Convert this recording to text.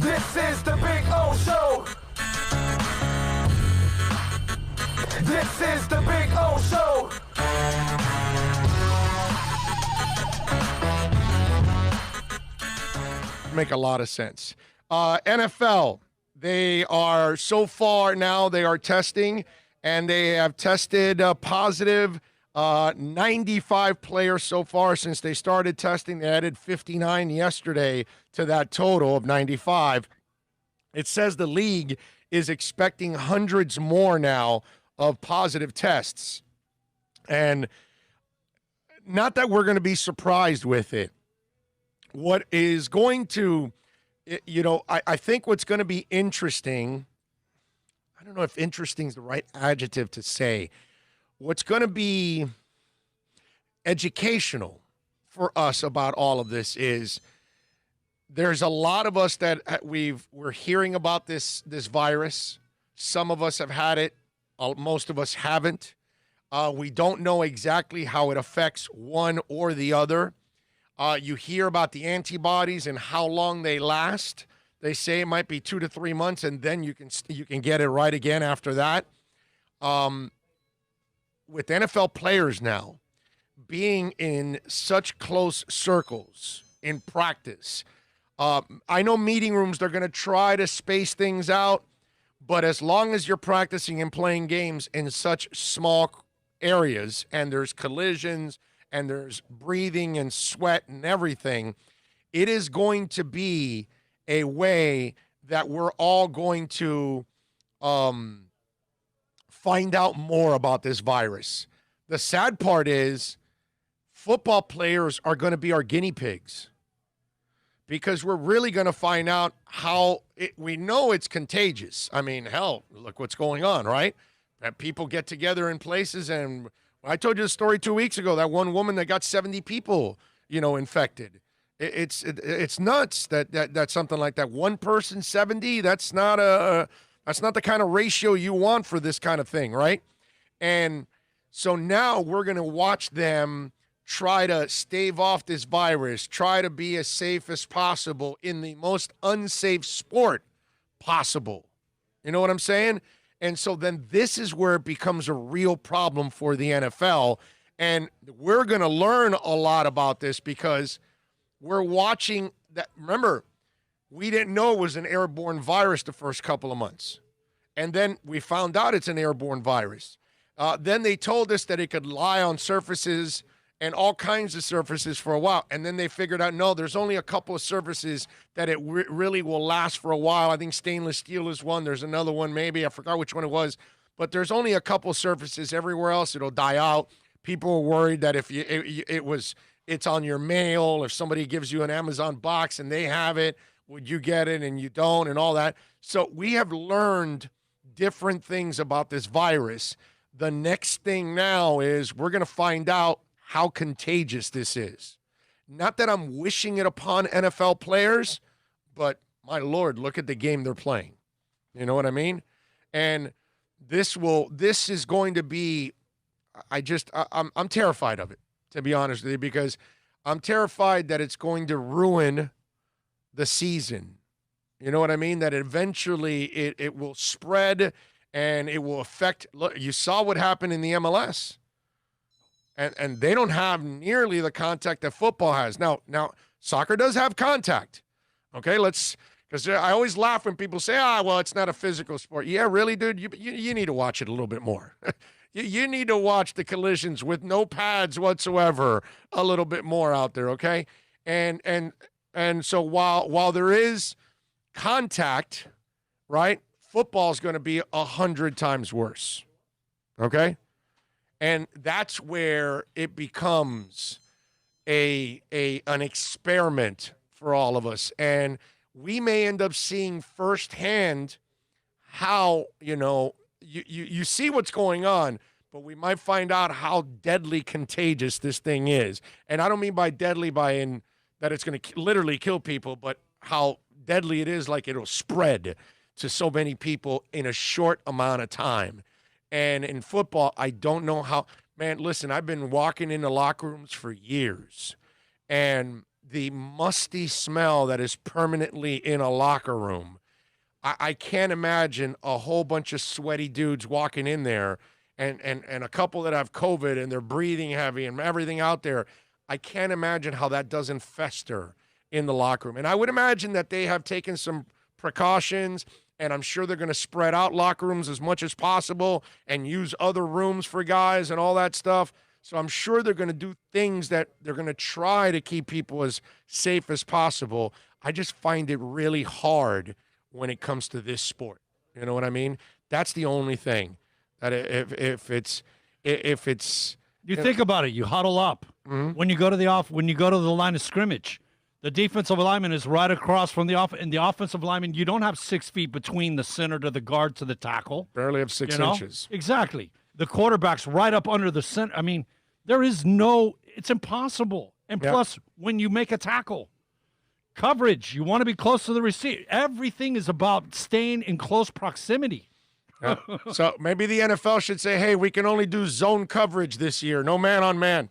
This is the Big O Show. This is the Big O Show. Make a lot of sense. NFL, they are so far now, they are testing, and they have tested positive 95 players so far since they started testing. They added 59 yesterday to that total of 95. It says the league is expecting hundreds more now of positive tests. And not that we're going to be surprised with it. What is going to, I think what's going to be interesting, I don't know if interesting is the right adjective to say. What's going to be educational for us about all of this is there's a lot of us that we're hearing about this virus. Some of us have had it. Most of us haven't. We don't know exactly how it affects one or the other. You hear about the antibodies and how long they last. They say it might be 2 to 3 months, and then you can get it right again after that. With NFL players now being in such close circles in practice, I know meeting rooms, they're going to try to space things out, but as long as you're practicing and playing games in such small areas and there's collisions and there's breathing and sweat and everything, it is going to be a way that we're all going to find out more about this virus. The sad part is football players are going to be our guinea pigs because we're really going to find out how we know it's contagious. I mean, hell, look what's going on, right? That people get together in places, and I told you the story 2 weeks ago, that one woman that got 70 people, infected. It's nuts that something like that. One person, 70, that's not the kind of ratio you want for this kind of thing, right? And so now we're going to watch them try to stave off this virus, try to be as safe as possible in the most unsafe sport possible. You know what I'm saying? And so then this is where it becomes a real problem for the NFL. And we're going to learn a lot about this because we're watching that. Remember, we didn't know it was an airborne virus the first couple of months. And then we found out it's an airborne virus. Then they told us that it could lie on surfaces and all kinds of surfaces for a while. And then they figured out, no, there's only a couple of surfaces that it really will last for a while. I think stainless steel is one. There's another one maybe. I forgot which one it was. But there's only a couple of surfaces. Everywhere else, it'll die out. People were worried that if it's on your mail, if somebody gives you an Amazon box and they have it, would you get it and you don't and all that. So we have learned different things about this virus. The next thing now is we're going to find out how contagious this is. Not that I'm wishing it upon NFL players, but my Lord, look at the game they're playing. You know what I mean? And this is going to be, I'm terrified of it, to be honest with you, because I'm terrified that it's going to ruin the season. You know what I mean? That eventually it will spread and it will affect. Look, you saw what happened in the MLS. And they don't have nearly the contact that football has. Now soccer does have contact. Okay, because I always laugh when people say, well, it's not a physical sport. Yeah, really, dude? You need to watch it a little bit more. You need to watch the collisions with no pads whatsoever a little bit more out there, okay? And so while there is contact, right, football is going to be 100 times worse, okay? And that's where it becomes an experiment for all of us. And we may end up seeing firsthand how, you see what's going on, but we might find out how deadly contagious this thing is. And I don't mean by deadly that it's going to literally kill people, but how deadly it is, like it'll spread to so many people in a short amount of time. And in football, I don't know how. Man, listen, I've been walking into locker rooms for years, and the musty smell that is permanently in a locker room. I can't imagine a whole bunch of sweaty dudes walking in there and a couple that have COVID and they're breathing heavy and everything out there. I can't imagine how that doesn't fester in the locker room. And I would imagine that they have taken some precautions, and I'm sure they're going to spread out locker rooms as much as possible and use other rooms for guys and all that stuff. So I'm sure they're going to do things that they're going to try to keep people as safe as possible. I just find it really hard when it comes to this sport. You know what I mean? That's the only thing. That if it's you think about it, you huddle up when you go to the line of scrimmage. The defensive lineman is right across from the and the offensive lineman. You don't have 6 feet between the center to the guard to the tackle. Barely have 6 inches. Exactly. The quarterback's right up under the center. I mean, it's impossible. And plus, when you make a tackle, coverage, you want to be close to the receiver. Everything is about staying in close proximity. Yeah. So maybe the NFL should say, hey, we can only do zone coverage this year, no man on man.